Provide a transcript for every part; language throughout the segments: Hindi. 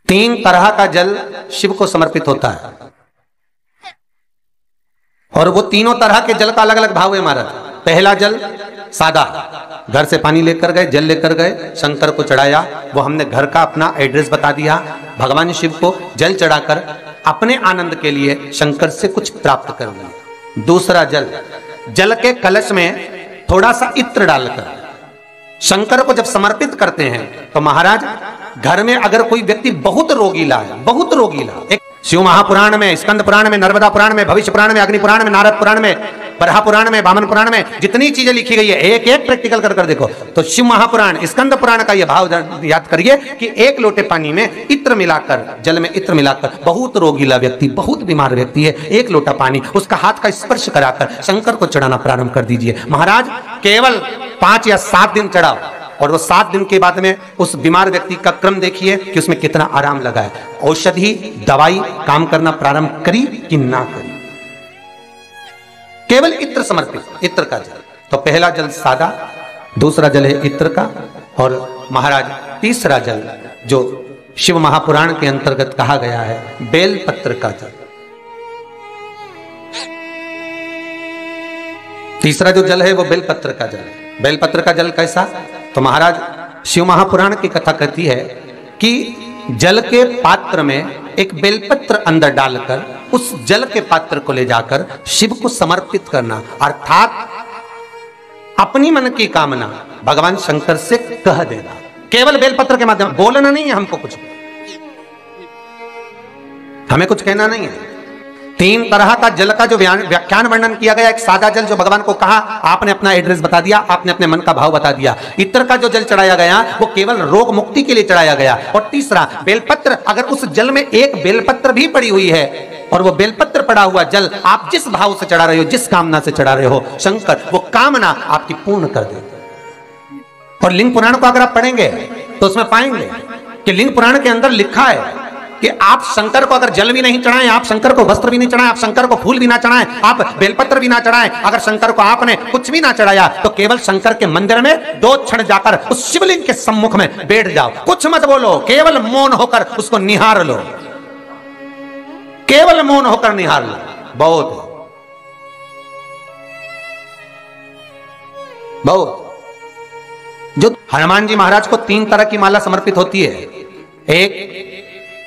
तीन तरह का जल शिव को समर्पित होता है और वो तीनों तरह के जल का अलग अलग भाव है महाराज। पहला जल सादा, घर से पानी लेकर गए, जल लेकर गए, शंकर को चढ़ाया, वो हमने घर का अपना एड्रेस बता दिया, भगवान शिव को जल चढ़ाकर अपने आनंद के लिए शंकर से कुछ प्राप्त कर लिया। दूसरा जल, जल के कलश में थोड़ा सा इत्र डालकर शंकर को जब समर्पित करते हैं तो महाराज घर में अगर कोई व्यक्ति बहुत रोगीला है, बहुत रोगीला, एक शिव महापुराण में, स्कंद पुराण में, नर्मदा पुराण में, भविष्य पुराण में, अग्नि पुराण में, नारद पुराण में, बरहा पुराण में, वामन पुराण में जितनी चीजें लिखी गई है एक एक प्रैक्टिकल कर देखो तो शिव महापुराण, स्कंद पुराण का यह भाव याद करिए कि एक लोटे पानी में इत्र मिलाकर, जल में इत्र मिलाकर, बहुत रोगीला व्यक्ति, बहुत बीमार व्यक्ति है, एक लोटा पानी उसका हाथ का स्पर्श कराकर शंकर को चढ़ाना प्रारंभ कर दीजिए। महाराज केवल 5 या 7 दिन चढ़ाओ और वो 7 दिन के बाद में उस बीमार व्यक्ति का क्रम देखिए कि उसमें कितना आराम लगा है। औषधि दवाई काम करना प्रारंभ करी कि ना करी। केवल इत्र समर्पित, इत्र का जल। तो पहला जल सादा, दूसरा जल है इत्र का, और महाराज तीसरा जल जो शिव महापुराण के अंतर्गत कहा गया है बेलपत्र का जल। तीसरा जो जल है वो बेलपत्र का जल है। बेलपत्र का जल कैसा? तो महाराज शिव महापुराण की कथा कहती है कि जल के पात्र में एक बेलपत्र अंदर डालकर उस जल के पात्र को ले जाकर शिव को समर्पित करना, अर्थात अपनी मन की कामना भगवान शंकर से कह देना, केवल बेलपत्र के माध्यम। बोलना नहीं है हमको, कुछ हमें कुछ कहना नहीं है। 3 तरह का जल का जो व्याख्यान वर्णन किया गया, एक सादा जल जो भगवान को कहा, आपने अपना एड्रेस बता दिया, आपने अपने मन का भाव बता दिया। इत्र का जो जल चढ़ाया गया वो केवल रोग मुक्ति के लिए चढ़ाया गया। और तीसरा बेलपत्र, अगर उस जल में एक बेलपत्र भी पड़ी हुई है और वो बेलपत्र पड़ा हुआ जल आप जिस भाव से चढ़ा रहे हो, जिस कामना से चढ़ा रहे हो, शंकर वो कामना आपकी पूर्ण कर देते। और लिंग पुराण को अगर आप पढ़ेंगे तो उसमें पाएंगे कि लिंग पुराण के अंदर लिखा है कि आप शंकर को अगर जल भी नहीं चढ़ाएं, आप शंकर को वस्त्र भी नहीं चढ़ाएं, आप शंकर को फूल भी ना चढ़ाएं, आप बेलपत्र भी ना चढ़ाएं, अगर शंकर को आपने कुछ भी ना चढ़ाया तो केवल शंकर के मंदिर में 2 क्षण जाकर उस शिवलिंग के सम्मुख में बैठ जाओ, कुछ मत बोलो, केवल मौन होकर उसको निहार लो, केवल मौन होकर निहार लो। बहुत जो हनुमान जी महाराज को 3 तरह की माला समर्पित होती है, एक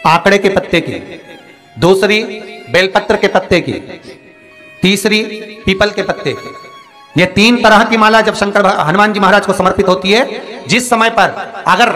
आंकड़े के पत्ते की, दूसरी बेलपत्र के पत्ते की, तीसरी पीपल के पत्ते की। ये 3 तरह की माला जब शंकर हनुमान जी महाराज को समर्पित होती है, जिस समय पर अगर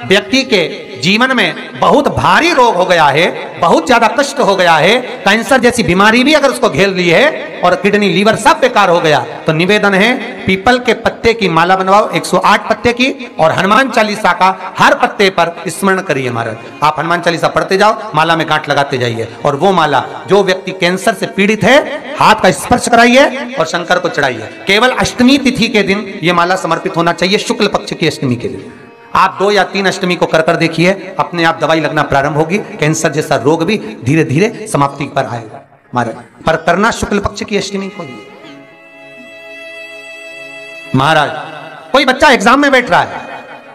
व्यक्ति के जीवन में बहुत भारी रोग हो गया है, बहुत ज्यादा कष्ट हो गया है, कैंसर जैसी बीमारी भी अगर उसको घेर ली है और किडनी लीवर सब बेकार हो गया, तो निवेदन है पीपल के पत्ते की माला बनवाओ, 108 पत्ते की, और हनुमान चालीसा का हर पत्ते पर स्मरण करिए महाराज। आप हनुमान चालीसा पढ़ते जाओ, माला में गांठ लगाते जाइए, और वो माला जो व्यक्ति कैंसर से पीड़ित है हाथ का स्पर्श कराइए और शंकर को चढ़ाइए। केवल अष्टमी तिथि के दिन ये माला समर्पित होना चाहिए, शुक्ल पक्ष की अष्टमी के दिन। आप 2 या 3 अष्टमी को कर देखिए, अपने आप दवाई लगना प्रारंभ होगी, कैंसर जैसा रोग भी धीरे धीरे समाप्ति पर आएगा महाराज। पर करना शुक्ल पक्ष की अष्टमी को ही। महाराज कोई बच्चा एग्जाम में बैठ रहा है,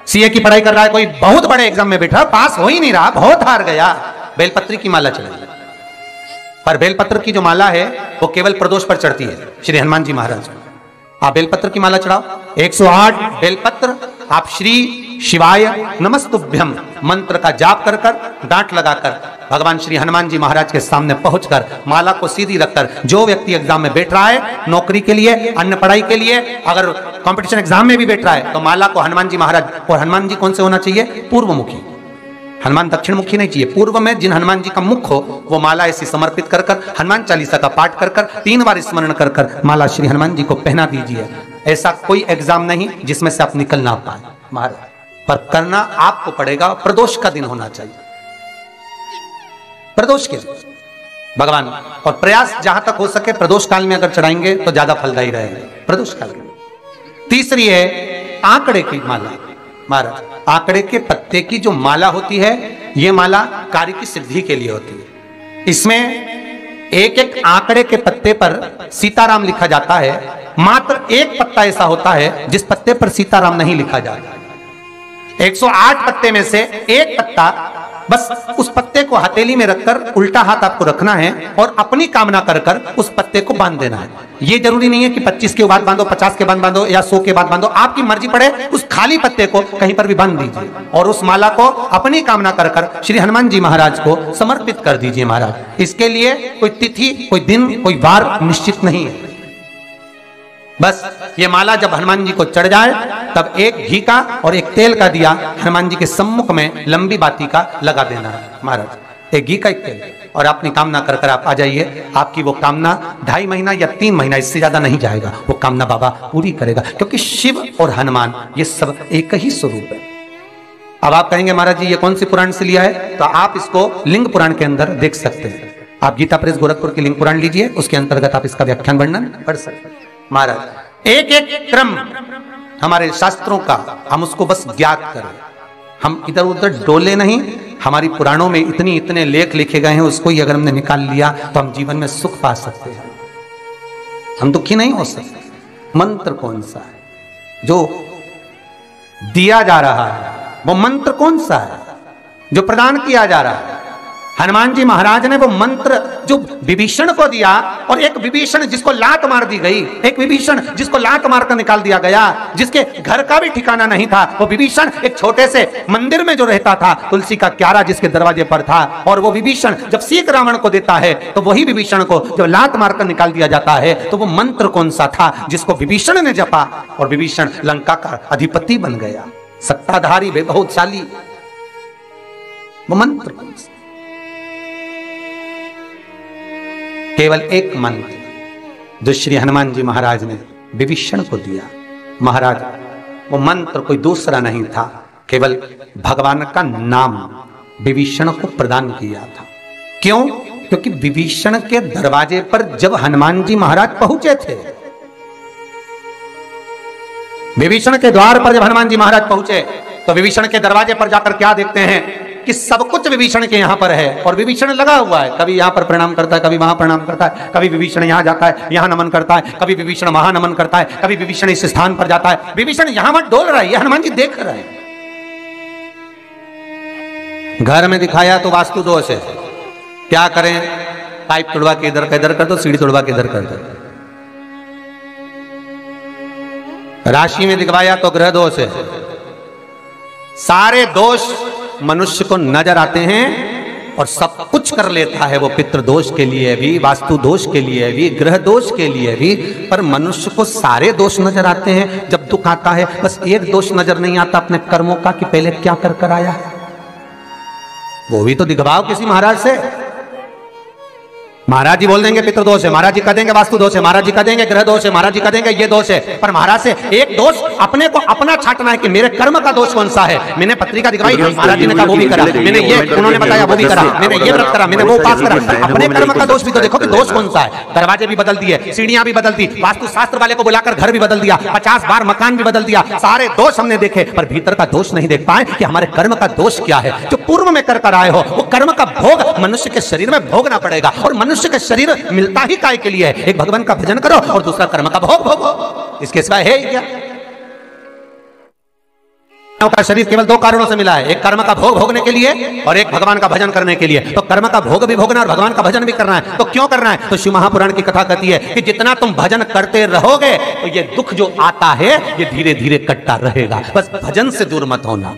सीए की पढ़ाई कर रहा है, कोई बहुत बड़े एग्जाम में बैठा, पास हो ही नहीं रहा, बहुत हार गया, बेलपत्र की माला चढ़ाई। पर बेलपत्र की जो माला है वो केवल प्रदोष पर चढ़ती है श्री हनुमान जी महाराज। आप बेलपत्र की माला चढ़ाओ, 108 बेलपत्र, आप श्री शिवाय नमस्तुभ्यम मंत्र का जाप कर गांठ लगाकर भगवान श्री हनुमान जी महाराज के सामने पहुंचकर माला को सीधी रखकर, जो व्यक्ति एग्जाम में बैठ रहा है, नौकरी के लिए, अन्य पढ़ाई के लिए, अगर कंपटीशन एग्जाम में भी बैठ रहा है, तो माला को हनुमान जी महाराज, और हनुमान जी कौन से होना चाहिए? पूर्वमुखी। हनुमान दक्षिण मुखी नहीं चाहिए, पूर्व में जिन हनुमान जी का मुख हो वो माला ऐसी समर्पित कर हनुमान चालीसा का पाठ कर 3 बार स्मरण कर माला श्री हनुमान जी को पहना दीजिए। ऐसा कोई एग्जाम नहीं जिसमें से आप निकल ना पाए महाराज, पर करना आपको पड़ेगा। प्रदोष का दिन होना चाहिए, प्रदोष के दिन भगवान, और प्रयास जहां तक हो सके प्रदोष काल में अगर चढ़ाएंगे तो ज्यादा फलदायी रहेगा, प्रदोष काल में। तीसरी है आंकड़े की माला महाराज। आंकड़े के पत्ते की जो माला होती है, यह माला कार्य की सिद्धि के लिए होती है। इसमें एक एक आंकड़े के पत्ते पर सीताराम लिखा जाता है, मात्र एक पत्ता ऐसा होता है जिस पत्ते पर सीताराम नहीं लिखा जाता। 108 पत्ते में से एक पत्ता बस उस पत्ते को हथेली में रखकर उल्टा हाथ आपको रखना है और अपनी कामना कर कर उस पत्ते को बांध देना है। ये जरूरी नहीं है कि 25 के बाद बांधो, 50 के बाद बांधो या 100 के बाद बांधो, आपकी मर्जी पड़े उस खाली पत्ते को कहीं पर भी बांध दीजिए और उस माला को अपनी कामना कर कर श्री हनुमान जी महाराज को समर्पित कर दीजिए महाराज। इसके लिए कोई तिथि, कोई दिन, कोई वार निश्चित नहीं है। बस ये माला जब हनुमान जी को चढ़ जाए तब एक घी का और एक तेल का दिया हनुमान जी के सम्मुख में लंबी बाती का लगा देना है महाराज, एक घी का एक तेल, और अपनी कामना कर कर आप आ जाइए। आपकी वो कामना 2.5 महीना या 3 महीना इससे ज्यादा नहीं जाएगा, वो कामना बाबा पूरी करेगा, क्योंकि शिव और हनुमान ये सब एक ही स्वरूप है। अब आप कहेंगे महाराज जी ये कौन सी पुराण से लिया है, तो आप इसको लिंग पुराण के अंदर देख सकते हैं। आप गीता प्रेस गोरखपुर की लिंग पुराण लीजिए, उसके अंतर्गत आप इसका व्याख्यान वर्णन पढ़ सकते हैं। महाराज एक एक क्रम हमारे शास्त्रों का हम उसको बस ज्ञात करें, हम इधर उधर डोले नहीं। हमारी पुराणों में इतने लेख लिखे गए हैं, उसको ही अगर हमने निकाल लिया तो हम जीवन में सुख पा सकते हैं, हम दुखी नहीं हो सकते। मंत्र कौन सा है जो दिया जा रहा है, वो मंत्र कौन सा है जो प्रदान किया जा रहा है? हनुमान जी महाराज ने वो मंत्र जो विभीषण को दिया, और एक विभीषण जिसको लात मार दी गई, एक विभीषण जिसको लात मारकर निकाल दिया गया, जिसके घर का भी ठिकाना नहीं था, वो विभीषण एक छोटे से मंदिर में जो रहता था, तुलसी का क्यारा जिसके दरवाजे पर था, और वो विभीषण जब सीख रावण को देता है तो वही विभीषण को जब लात मारकर निकाल दिया जाता है, तो वो मंत्र कौन सा था जिसको विभीषण ने जपा और विभीषण लंका का अधिपति बन गया, सत्ताधारी बहुशाली? वो मंत्र कौन सा? केवल एक मंत्र जो श्री हनुमान जी महाराज ने विभीषण को दिया। महाराज वो मंत्र कोई दूसरा नहीं था, केवल भगवान का नाम विभीषण को प्रदान किया था। क्यों? क्योंकि विभीषण के दरवाजे पर जब हनुमान जी महाराज पहुंचे थे, विभीषण के द्वार पर जब हनुमान जी महाराज पहुंचे तो विभीषण के दरवाजे पर जाकर क्या देखते हैं कि सब कुछ विभीषण के यहां पर है, और विभीषण लगा हुआ है, कभी यहां पर प्रणाम करता है, कभी वहां प्रणाम करता है, कभी विभीषण यहां जाता है, यहां नमन करता है, कभी विभीषण वहां नमन करता है, कभी विभीषण इस स्थान पर जाता है। विभीषण यहां मत डोल रहा है, ये हनुमान जी देख रहे हैं। घर में दिखाया तो वास्तु दोष है, क्या करें? पाइप तोड़वा के इधर का इधर कर दो, सीढ़ी तोड़वा के इधर कर दो। राशि में दिखवाया तो ग्रह दोष है। सारे दोष मनुष्य को नजर आते हैं और सब कुछ कर लेता है वो, पितृ दोष के लिए भी, वास्तु दोष के लिए भी, ग्रह दोष के लिए भी, पर मनुष्य को सारे दोष नजर आते हैं। जब दुख आता है बस एक दोष नजर नहीं आता अपने कर्मों का कि पहले क्या कर कर आया है, वो भी तो दिखवाओ किसी महाराज से। महाराज जी बोल देंगे पितृ दोष है, महाराज जी कह देंगे वास्तु दोष है, महाराज जी कह देंगे ग्रह दोष है, महाराज जी कह देंगे ये दोष है, पर महाराज से एक दोष अपने को अपना छाटना है कि मेरे कर्म का दोष कौन सा है। मैंने पत्रिका दिखवाई, महाराज जी ने कहा वो भी करा, मैंने ये उन्होंने बताया वो भी करा, मैंने ये व्रत करा, मैंने वो उपास करा, अपने कर्म का दोष भी तो देखो कि दोष कौन सा है। दरवाजे भी बदल दिए, सीढ़ियां भी बदल दी, वास्तु शास्त्र वाले को बुलाकर घर भी बदल दिया, 50 बार मकान भी बदल दिया, सारे दोष हमने देखे, पर भीतर का दोष नहीं देख पाए कि हमारे कर्म का दोष क्या है। जो पूर्व में कर कर आए हो वो कर्म का भोग मनुष्य के शरीर में भोगना पड़ेगा, और मनुष्य के शरीर मिलता ही काय के लिए है? एक भगवान का भजन करो और दूसरा कर्म का भोग भोगो, इसके सिवाय है ही क्या? का शरीर केवल 2 कारणों से मिला है, एक कर्म का भोग भोगने के लिए और एक भगवान का भजन करने के लिए। तो कर्म का भोग भी भोगना और भगवान का भजन भी करना है, तो क्यों करना है? तो शिव महापुराण की कथा कहती है कि जितना तुम भजन करते रहोगे तो ये दुख जो आता है ये धीरे धीरे कटता रहेगा, बस भजन से दूर मत होना।